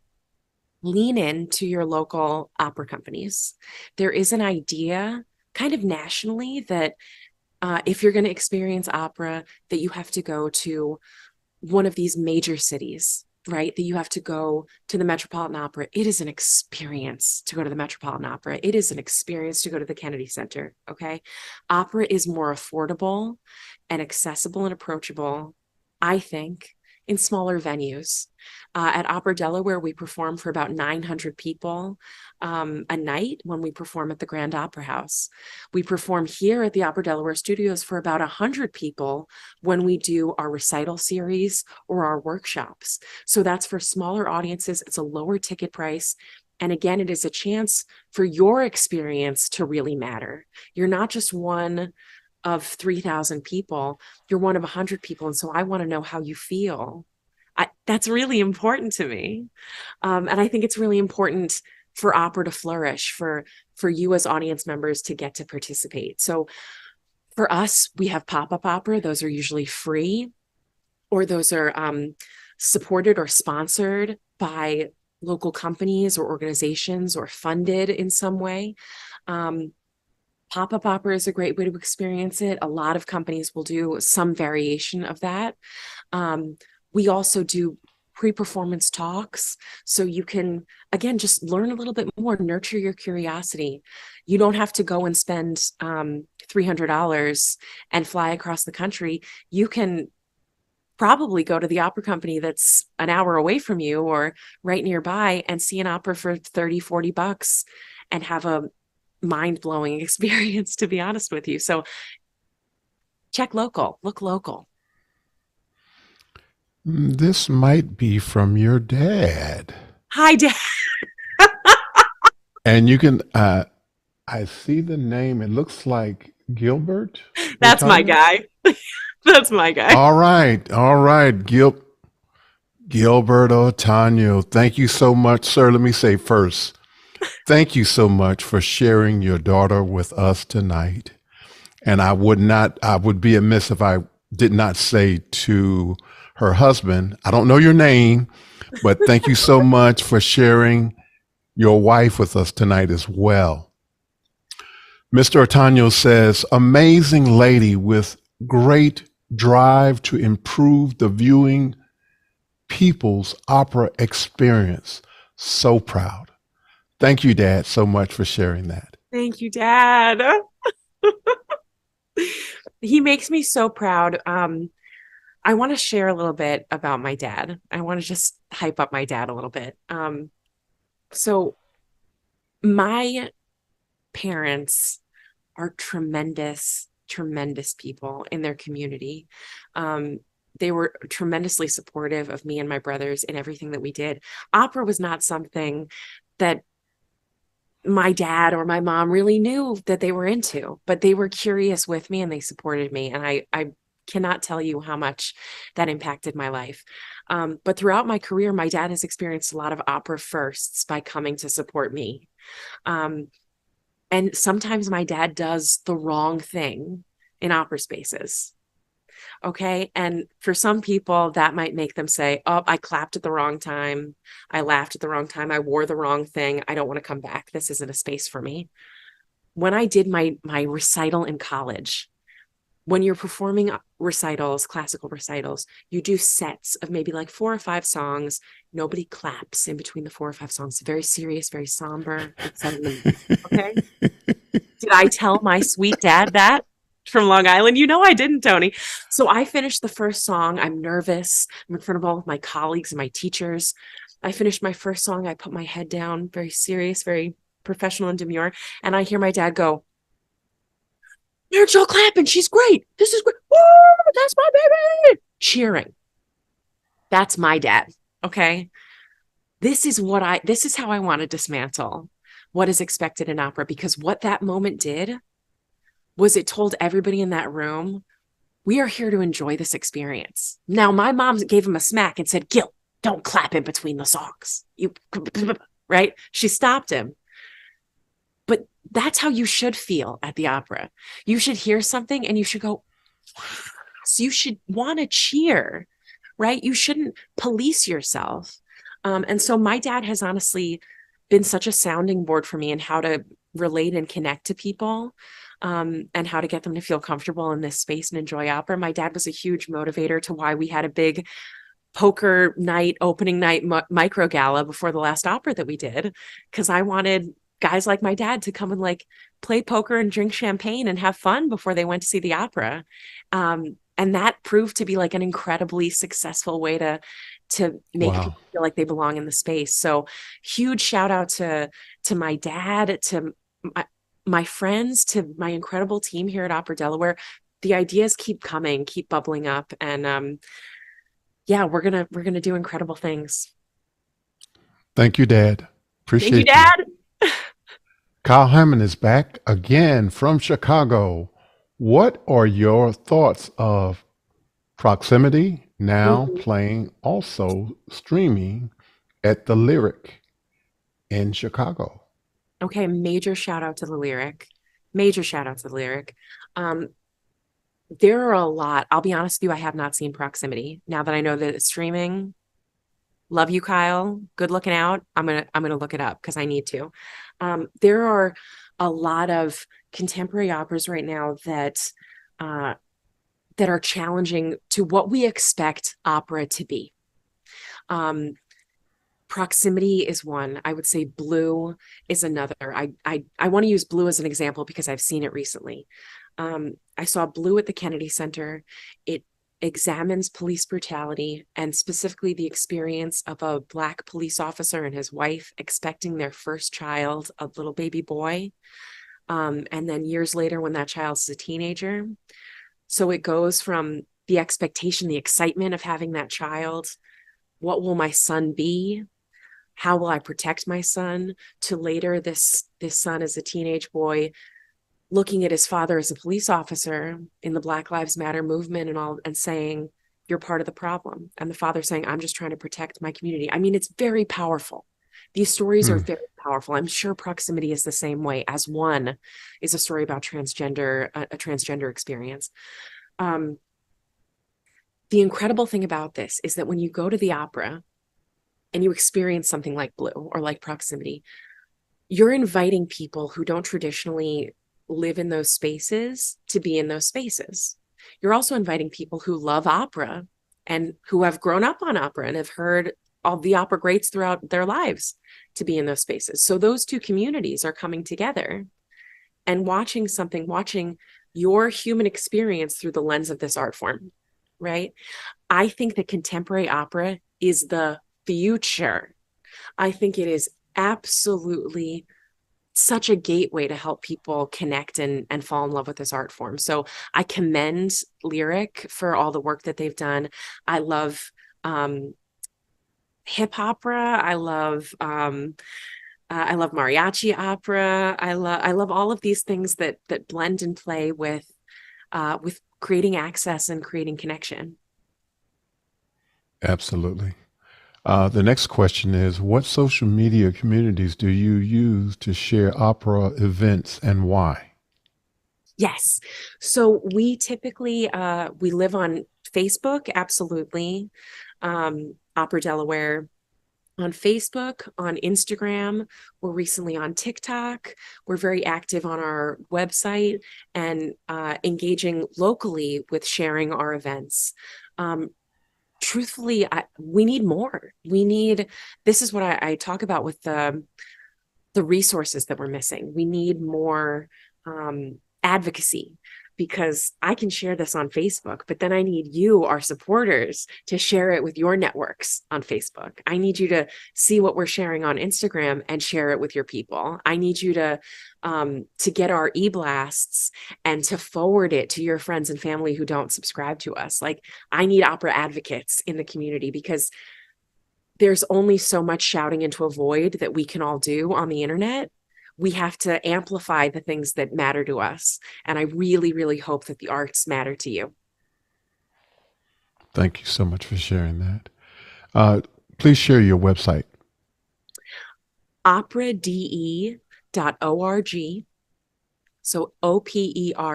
to your local opera companies. There is an idea kind of nationally that if you're going to experience opera, that you have to go to one of these major cities, right? That you have to go to the Metropolitan Opera. It is an experience to go to the Metropolitan Opera. It is an experience to go to the Kennedy Center. Okay. Opera is more affordable and accessible and approachable, I think, in smaller venues. At Opera Delaware, we perform for about 900 people a night when we perform at the Grand Opera House. We perform here at the Opera Delaware Studios for about 100 people when we do our recital series or our workshops. So that's for smaller audiences. It's a lower ticket price. And again, it is a chance for your experience to really matter. You're not just one of 3,000 people, you're one of 100 people. And so I want to know how you feel. That's really important to me. And I think it's really important for opera to flourish, for you as audience members to get to participate. So for us, we have pop-up opera. Those are usually free, or those are supported or sponsored by local companies or organizations or funded in some way. Pop-up opera is a great way to experience it. A lot of companies will do some variation of that. We also do pre-performance talks, so you can, again, just learn a little bit more, nurture your curiosity. You don't have to go and spend $300 and fly across the country. You can probably go to the opera company that's an hour away from you or right nearby and see an opera for 30, $40 and have a mind-blowing experience, to be honest with you. So check local, look local. This might be from your dad. Hi, Dad. And you can, I see the name. It looks like Gilbert. That's my guy. That's my guy. All right. All right. Gilbert Otaño. Thank you so much, sir. Let me say first, thank you so much for sharing your daughter with us tonight. And I would be amiss if I did not say to her husband, I don't know your name, but thank you so much for sharing your wife with us tonight as well. Mr. Otaño says, amazing lady with great drive to improve the viewing people's opera experience. So proud. Thank you, Dad, so much for sharing that. Thank you, Dad. He makes me so proud. I want to share a little bit about my dad. I want to just hype up my dad a little bit. So my parents are tremendous people in their community. They were tremendously supportive of me and my brothers in everything that we did. Opera was not something that my dad or my mom really knew that they were into, but they were curious with me and they supported me. And I cannot tell you how much that impacted my life. But throughout my career, my dad has experienced a lot of opera firsts by coming to support me. And sometimes my dad does the wrong thing in opera spaces. Okay. And for some people, that might make them say, oh, I clapped at the wrong time. I laughed at the wrong time. I wore the wrong thing. I don't want to come back. This isn't a space for me. When I did my recital in college, when you're performing recitals, classical recitals, you do sets of maybe like 4 or 5 songs. Nobody claps in between the 4 or 5 songs. Very serious, very somber. Okay. Did I tell my sweet dad that from Long Island? You know I didn't, Tony. So I finished the first song. I'm nervous. I'm in front of all of my colleagues and my teachers. I finished my first song. I put my head down, very serious, very professional and demure. And I hear my dad go, "Mary Jo clapping. She's great. This is great. Woo, that's my baby." Cheering. That's my dad. Okay. This is how I want to dismantle what is expected in opera, because what that moment did was it told everybody in that room, we are here to enjoy this experience. Now, my mom gave him a smack and said, "Gil, don't clap in between the songs." Right? She stopped him. But that's how you should feel at the opera. You should hear something and you should go, so you should want to cheer, right? You shouldn't police yourself. And so my dad has honestly been such a sounding board for me in how to relate and connect to people, and how to get them to feel comfortable in this space and enjoy opera. My dad was a huge motivator to why we had a big poker night, opening night micro gala before the last opera that we did, because I wanted guys like my dad to come and like play poker and drink champagne and have fun before they went to see the opera. And that proved to be like an incredibly successful way to make people feel like they belong in the space. So huge shout out to my dad, to my friends, to my incredible team here at Opera Delaware. The ideas keep coming, keep bubbling up, and yeah, we're gonna do incredible things. Thank you, Dad. Appreciate Thank you, Dad. Kyle Hammond is back again from Chicago. What are your thoughts of Proximity now playing, also streaming at the Lyric in Chicago? Okay, major shout out to the Lyric. Major shout out to the Lyric. There are a lot. I'll be honest with you, I have not seen Proximity. Now that I know that it's streaming, love you, Kyle. Good looking out. I'm gonna look it up because I need to. There are a lot of contemporary operas right now that are challenging to what we expect opera to be. Proximity is one. I would say Blue is another. I want to use Blue as an example because I've seen it recently. I saw Blue at the Kennedy Center. It examines police brutality, and specifically the experience of a Black police officer and his wife expecting their first child, a little baby boy. And then years later, when that child's a teenager. So it goes from the expectation, the excitement of having that child. What will my son be? How will I protect my son? To later, this son as a teenage boy, looking at his father as a police officer in the Black Lives Matter movement and all, and saying, "You're part of the problem." And the father saying, "I'm just trying to protect my community." I mean, it's very powerful. These stories are very powerful. I'm sure Proximity is the same way, as one is a story about transgender, a transgender experience. The incredible thing about this is that when you go to the opera and you experience something like Blue or like Proximity, you're inviting people who don't traditionally live in those spaces to be in those spaces. You're also inviting people who love opera and who have grown up on opera and have heard all the opera greats throughout their lives to be in those spaces. So those two communities are coming together and watching your human experience through the lens of this art form, right? I think that contemporary opera is the future. I think it is absolutely such a gateway to help people connect and fall in love with this art form. So I commend Lyric for all the work that they've done. I love hip opera. I love mariachi opera. I love all of these things that blend and play with creating access and creating connection. Absolutely. The next question is, what social media communities do you use to share opera events and why? Yes. So we typically, we live on Facebook, absolutely. Opera Delaware on Facebook, on Instagram. We're recently on TikTok. We're very active on our website and engaging locally with sharing our events. Truthfully, we need more. This is what I talk about with the resources that we're missing. We need more advocacy. because I can share this on Facebook, but then I need you, our supporters, to share it with your networks on Facebook. I need you to see what we're sharing on Instagram and share it with your people. I need you to get our e-blasts and to forward it to your friends and family who don't subscribe to us. Like, I need opera advocates in the community, because there's only so much shouting into a void that we can all do on the internet. We have to amplify the things that matter to us. And I really, really hope that the arts matter to you. Thank you so much for sharing that. Please share your website. OperaDE.org. So OPERADE.org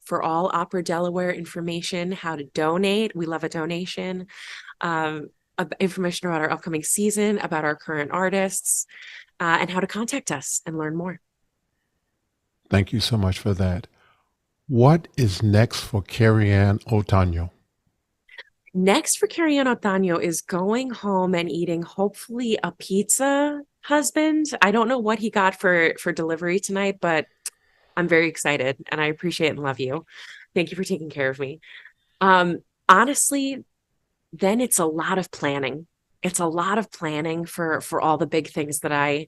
for all Opera Delaware information, how to donate. We love a donation. Information about our upcoming season, about our current artists, and how to contact us and learn more. Thank you so much for that. What is next for Kerriann Otaño? Next for Kerriann Otaño is going home and eating, hopefully, a pizza, husband. I don't know what he got for delivery tonight, but I'm very excited and I appreciate and love you. Thank you for taking care of me. Honestly, then it's a lot of planning. It's a lot of planning for all the big things that I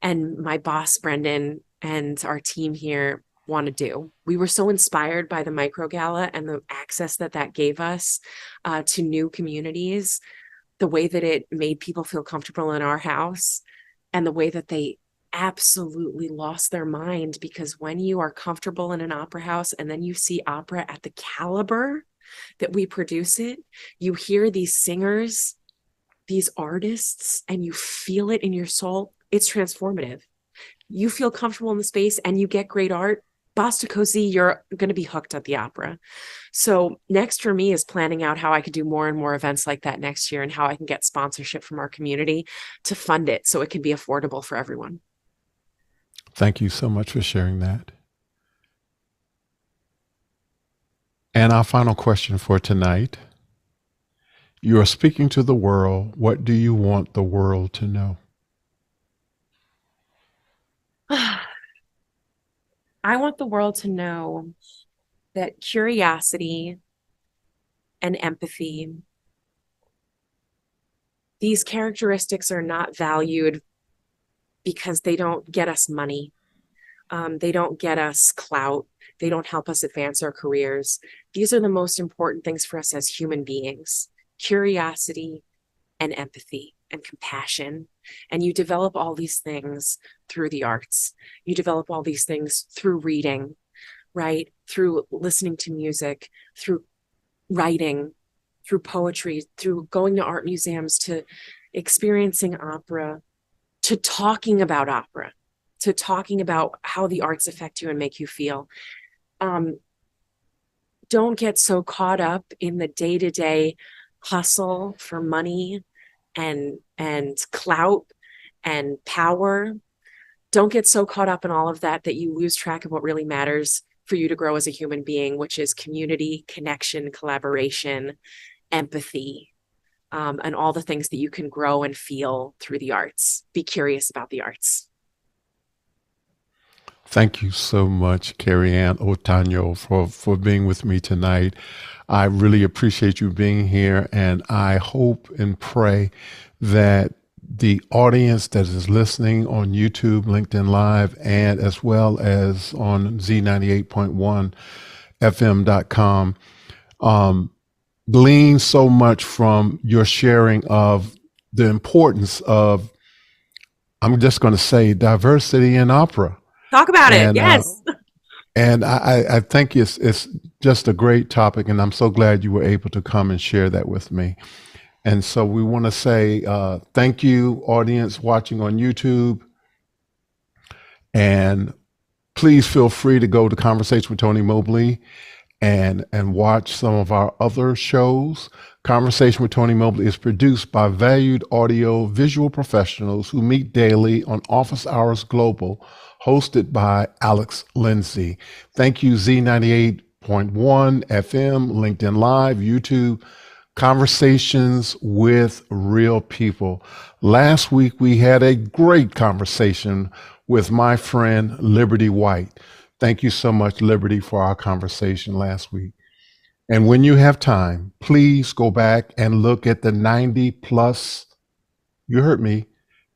and my boss, Brendan, and our team here want to do. We were so inspired by the micro gala and the access that gave us to new communities, the way that it made people feel comfortable in our house, and the way that they absolutely lost their mind, because when you are comfortable in an opera house and then you see opera at the caliber that we produce it, you hear these singers, these artists, and you feel it in your soul. It's transformative. You feel comfortable in the space and you get great art. Basta Così, you're going to be hooked at the opera. So next for me is planning out how I could do more and more events like that next year, and how I can get sponsorship from our community to fund it so it can be affordable for everyone. Thank you so much for sharing that. And our final question for tonight. You are speaking to the world. What do you want the world to know? I want the world to know that curiosity and empathy, these characteristics are not valued because they don't get us money. They don't get us clout. They don't help us advance our careers. These are the most important things for us as human beings: curiosity and empathy and compassion. And you develop all these things through the arts. You develop all these things through reading, right? Through listening to music, through writing, through poetry, through going to art museums, to experiencing opera, to talking about opera, to talking about how the arts affect you and make you feel. Don't get so caught up in the day-to-day hustle for money and clout and power. Don't get so caught up in all of that you lose track of what really matters for you to grow as a human being, which is community, connection, collaboration, empathy, and all the things that you can grow and feel through the arts. Be curious about the arts. Thank you so much, Kerriann Otaño, for being with me tonight. I really appreciate you being here, and I hope and pray that the audience that is listening on YouTube, LinkedIn Live, and as well as on Z98.1fm.com glean so much from your sharing of the importance of, I'm just going to say, diversity in opera. Talk about it. Yes. And I think it's just a great topic, and I'm so glad you were able to come and share that with me. And so we want to say thank you, audience watching on YouTube. And please feel free to go to Conversation with Tony Mobley and watch some of our other shows. Conversation with Tony Mobley is produced by valued audio visual professionals who meet daily on Office Hours Global, hosted by Alex Lindsay. Thank you, Z98.1 FM, LinkedIn Live, YouTube. Conversations with real people. Last week, we had a great conversation with my friend Liberty White. Thank you so much, Liberty, for our conversation last week. And when you have time, please go back and look at the 90 plus, you heard me,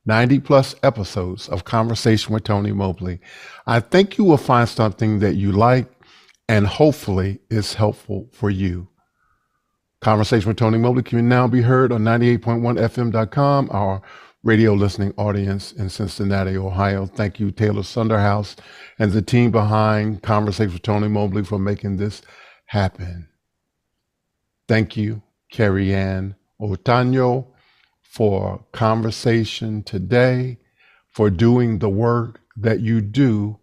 90 plus episodes of Conversation with Tony Mobley. I think you will find something that you like and hopefully is helpful for you. Conversation with Tony Mobley can now be heard on 98.1fm.com, our radio listening audience in Cincinnati, Ohio. Thank you, Taylor Sunderhouse, and the team behind Conversation with Tony Mobley for making this happen. Thank you, Kerriann Otaño, for conversation today, for doing the work that you do,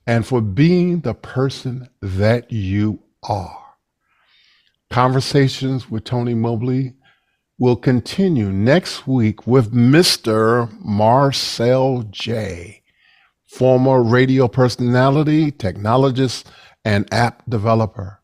and for being the person that you are. Conversations with Tony Mobley will continue next week with Mr. Marcel J., former radio personality, technologist, and app developer.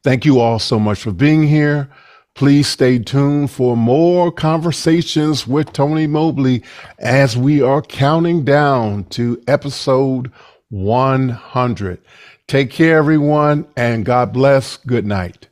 Thank you all so much for being here. Please stay tuned for more Conversations with Tony Mobley as we are counting down to episode 100. Take care, everyone, and God bless. Good night.